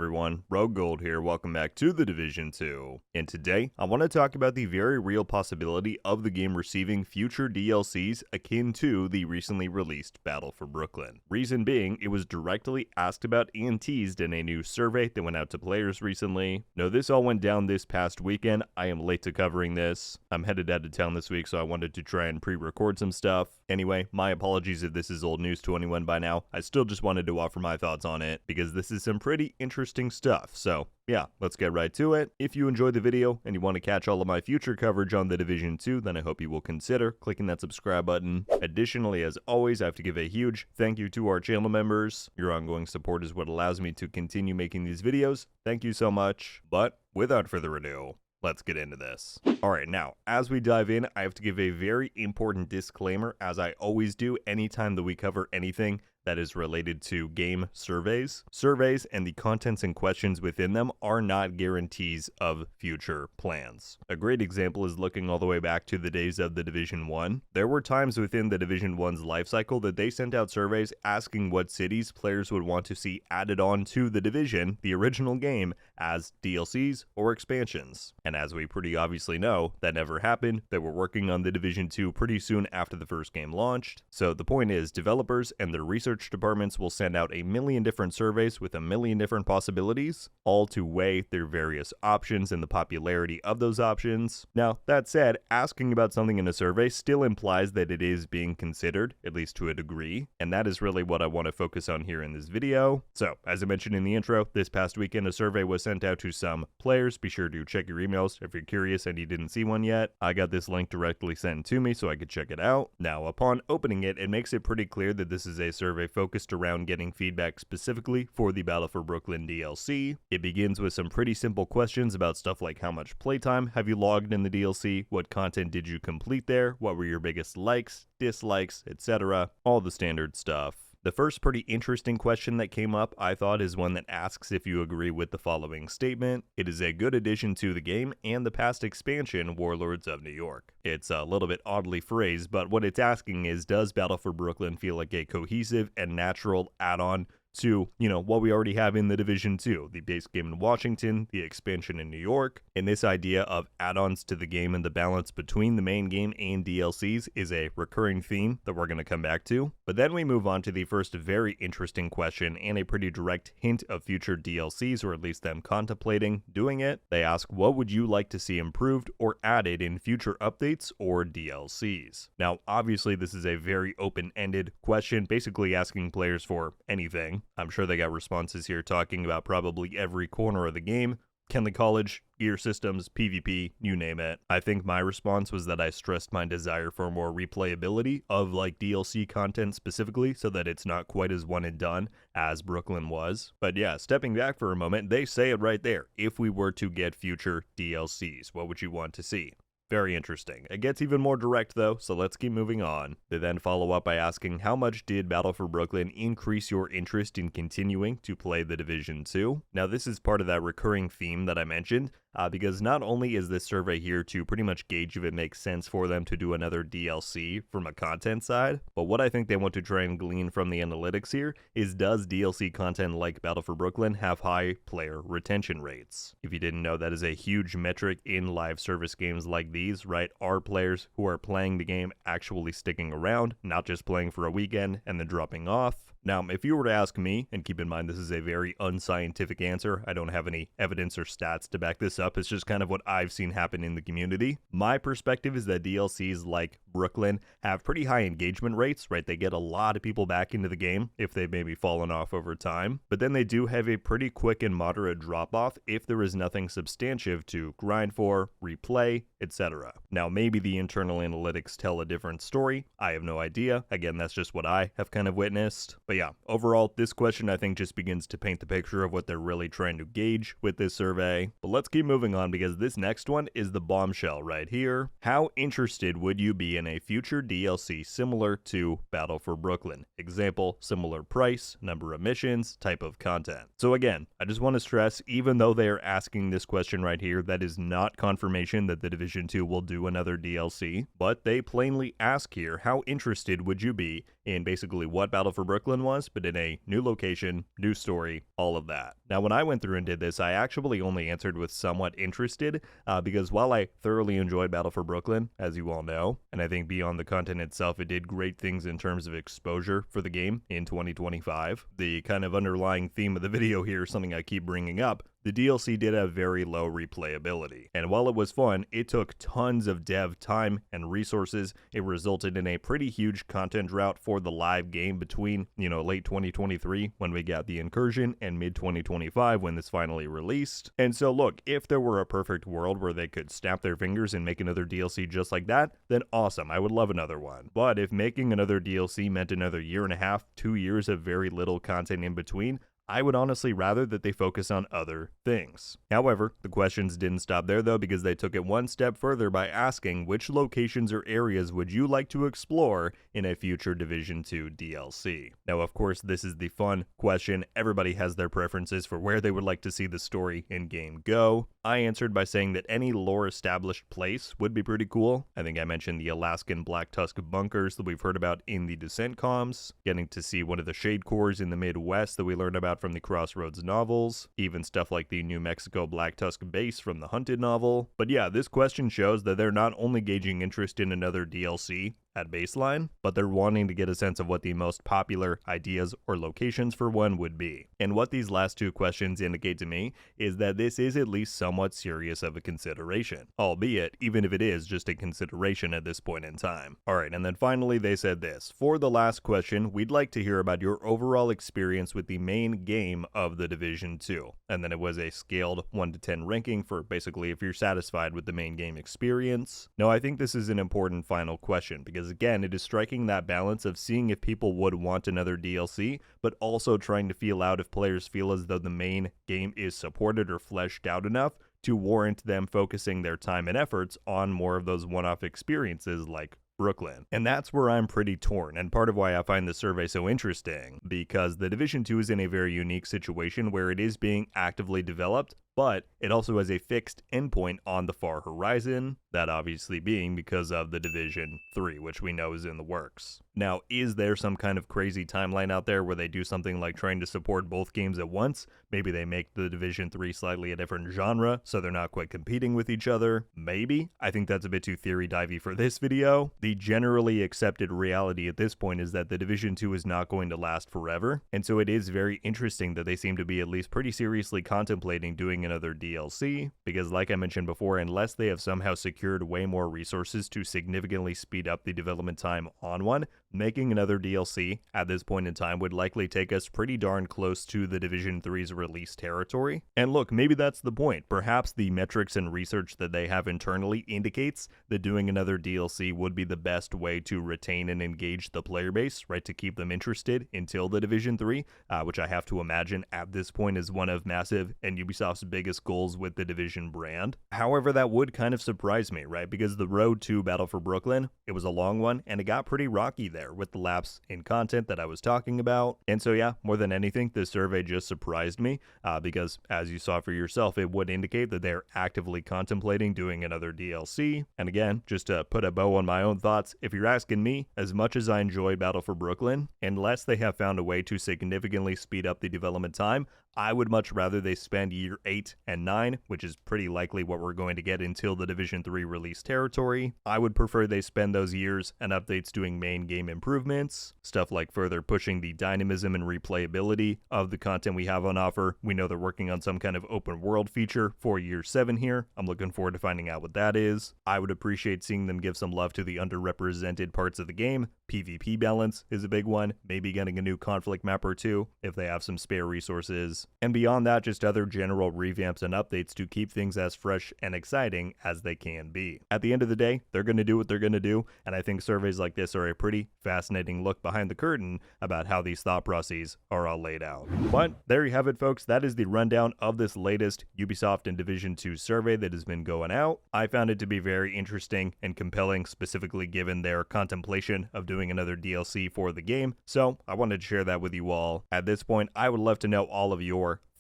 everyone, RogueGold here, welcome back to The Division 2. And today, I want to talk about the very real possibility of the game receiving future DLCs akin to the recently released Battle for Brooklyn. Reason being, it was directly asked about and teased in a new survey that went out to players recently. Now this all went down this past weekend, I am late to covering this. I'm headed out of town this week, so I wanted to try and pre-record some stuff. Anyway, my apologies if this is old news to anyone by now. I still just wanted to offer my thoughts on it, because this is some pretty interesting stuff, so yeah, let's get right to it. If you enjoyed the video and you want to catch all of my future coverage on The Division 2, then I hope you will consider clicking that subscribe button. Additionally, as always, I have to give a huge thank you to our channel members. Your ongoing support is what allows me to continue making these videos. Thank you so much. But without further ado, let's get into this. Alright, now, as we dive in, I have to give a very important disclaimer, as I always do anytime that we cover anything that is related to game surveys. Surveys and the contents and questions within them are not guarantees of future plans. A great example is looking all the way back to the days of the Division 1. There were times within the Division 1's lifecycle that they sent out surveys asking what cities players would want to see added on to the Division, the original game, as DLCs or expansions. And as we pretty obviously know, that never happened. They were working on the Division 2 pretty soon after the first game launched. So the point is, developers and their research departments will send out a million different surveys with a million different possibilities, all to weigh their various options and the popularity of those options. Now, that said, asking about something in a survey still implies that it is being considered, at least to a degree, and that is really what I want to focus on here in this video. So, as I mentioned in the intro, this past weekend a survey was sent out to some players. Be sure to check your emails if you're curious and you didn't see one yet. I got this link directly sent to me so I could check it out. Now, upon opening it, it makes it pretty clear that this is a survey focused around getting feedback specifically for the Battle for Brooklyn DLC. It begins with some pretty simple questions about stuff like how much playtime have you logged in the DLC, what content did you complete there, what were your biggest likes, dislikes, etc. All the standard stuff. The first pretty interesting question that came up, I thought, is one that asks if you agree with the following statement. It is a good addition to the game and the past expansion, Warlords of New York. It's a little bit oddly phrased, but what it's asking is, does Battle for Brooklyn feel like a cohesive and natural add-on to, what we already have in the Division 2, the base game in Washington, the expansion in New York, and this idea of add-ons to the game and the balance between the main game and DLCs is a recurring theme that we're going to come back to. But then we move on to the first very interesting question and a pretty direct hint of future DLCs, or at least them contemplating doing it. They ask, what would you like to see improved or added in future updates or DLCs? Now, obviously, this is a very open-ended question, basically asking players for anything. I'm sure they got responses here talking about probably every corner of the game. Kenley College, gear systems, PvP, you name it. I think my response was that I stressed my desire for more replayability of DLC content specifically, so that it's not quite as one and done as Brooklyn was. But yeah, stepping back for a moment, they say it right there. If we were to get future DLCs, what would you want to see? Very interesting. It gets even more direct though, so let's keep moving on. They then follow up by asking, how much did Battle for Brooklyn increase your interest in continuing to play the Division 2? Now this is part of that recurring theme that I mentioned, because not only is this survey here to pretty much gauge if it makes sense for them to do another DLC from a content side, but what I think they want to try and glean from the analytics here is, does DLC content like Battle for Brooklyn have high player retention rates? If you didn't know, that is a huge metric in live service games like these, right? Are players who are playing the game actually sticking around, not just playing for a weekend and then dropping off? Now, if you were to ask me, and keep in mind this is a very unscientific answer, I don't have any evidence or stats to back this up, it's just kind of what I've seen happen in the community. My perspective is that DLCs like Brooklyn have pretty high engagement rates, right? They get a lot of people back into the game if they've maybe fallen off over time, but then they do have a pretty quick and moderate drop-off if there is nothing substantive to grind for, replay, etc. Now, maybe the internal analytics tell a different story, I have no idea. Again, that's just what I have kind of witnessed. But yeah, overall, this question I think just begins to paint the picture of what they're really trying to gauge with this survey. But let's keep moving on, because this next one is the bombshell right here. How interested would you be in a future DLC similar to Battle for Brooklyn? Example, similar price, number of missions, type of content. So again, I just want to stress, even though they are asking this question right here, that is not confirmation that the Division Division 2 will do another DLC, but they plainly ask here, how interested would you be in basically what Battle for Brooklyn was, but in a new location, new story, all of that. Now, when I went through and did this, I actually only answered with somewhat interested, because while I thoroughly enjoyed Battle for Brooklyn, as you all know, and I think beyond the content itself, it did great things in terms of exposure for the game in 2025. The kind of underlying theme of the video here is something I keep bringing up. The DLC did have very low replayability, and while it was fun, it took tons of dev time and resources. It resulted in a pretty huge content drought for the live game between, late 2023 when we got the incursion and mid 2025 when this finally released. And so look, if there were a perfect world where they could snap their fingers and make another DLC just like that, then awesome, I would love another one. But if making another DLC meant another year and a half, 2 years of very little content in between, I would honestly rather that they focus on other things. However, the questions didn't stop there though, because they took it one step further by asking which locations or areas would you like to explore in a future Division 2 DLC. Now, of course, this is the fun question. Everybody has their preferences for where they would like to see the story in game go. I answered by saying that any lore established place would be pretty cool. I think I mentioned the Alaskan Black Tusk bunkers that we've heard about in the Descent comms, getting to see one of the Shade Cores in the Midwest that we learned about from the Crossroads novels, even stuff like the New Mexico Black Tusk base from the Hunted novel. But yeah, this question shows that they're not only gauging interest in another DLC at baseline, but they're wanting to get a sense of what the most popular ideas or locations for one would be. And what these last two questions indicate to me is that this is at least somewhat serious of a consideration, albeit even if it is just a consideration at this point in time. Alright, and then finally they said this: for the last question, we'd like to hear about your overall experience with the main game of the Division 2. And then it was a scaled 1 to 10 ranking for basically if you're satisfied with the main game experience. Now, I think this is an important final question, because again, it is striking that balance of seeing if people would want another DLC, but also trying to feel out if players feel as though the main game is supported or fleshed out enough to warrant them focusing their time and efforts on more of those one-off experiences like Brooklyn. And that's where I'm pretty torn, and part of why I find the survey so interesting, because the Division 2 is in a very unique situation where it is being actively developed, but it also has a fixed endpoint on the far horizon, that obviously being because of the Division 3, which we know is in the works. Now, is there some kind of crazy timeline out there where they do something like trying to support both games at once? Maybe they make the Division 3 slightly a different genre, so they're not quite competing with each other? Maybe. I think that's a bit too theory-divey for this video. The generally accepted reality at this point is that the Division 2 is not going to last forever, and so it is very interesting that they seem to be at least pretty seriously contemplating doing another DLC, because like I mentioned before, unless they have somehow secured way more resources to significantly speed up the development time on one, making another DLC at this point in time would likely take us pretty darn close to the Division 3's release territory. And look, maybe that's the point. Perhaps the metrics and research that they have internally indicates that doing another DLC would be the best way to retain and engage the player base, right, to keep them interested until the Division 3, which I have to imagine at this point is one of Massive and Ubisoft's biggest goals with the Division brand. However, that would kind of surprise me, right, because the road to Battle for Brooklyn, it was a long one, and it got pretty rocky there with the lapse in content that I was talking about. And so yeah, more than anything, this survey just surprised me, because as you saw for yourself, it would indicate that they're actively contemplating doing another DLC. And again, just to put a bow on my own thoughts, if you're asking me, as much as I enjoy Battle for Brooklyn, unless they have found a way to significantly speed up the development time, I would much rather they spend year 8 and 9, which is pretty likely what we're going to get until the Division 3 release territory. I would prefer they spend those years and updates doing main game improvements, stuff like further pushing the dynamism and replayability of the content we have on offer. We know they're working on some kind of open world feature for year 7 here. I'm looking forward to finding out what that is. I would appreciate seeing them give some love to the underrepresented parts of the game. PvP balance is a big one, maybe getting a new conflict map or two if they have some spare resources. And beyond that, just other general revamps and updates to keep things as fresh and exciting as they can be. At the end of the day, they're going to do what they're going to do, and I think surveys like this are a pretty fascinating look behind the curtain about how these thought processes are all laid out. But there you have it, folks. That is the rundown of this latest Ubisoft and Division 2 survey that has been going out. I found it to be very interesting and compelling, specifically given their contemplation of doing another DLC for the game, so I wanted to share that with you all. At this point, I would love to know all of your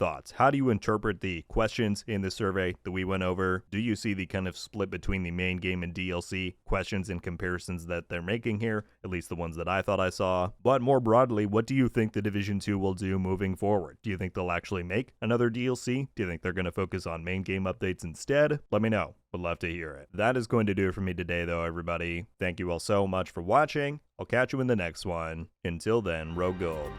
thoughts? How do you interpret the questions in the survey that we went over? Do you see the kind of split between the main game and DLC questions and comparisons that they're making here? At least the ones that I thought I saw. But more broadly, what do you think the Division 2 will do moving forward? Do you think they'll actually make another DLC? Do you think they're going to focus on main game updates instead? Let me know. Would love to hear it. That is going to do it for me today, though, everybody. Thank you all so much for watching. I'll catch you in the next one. Until then, RogueGold.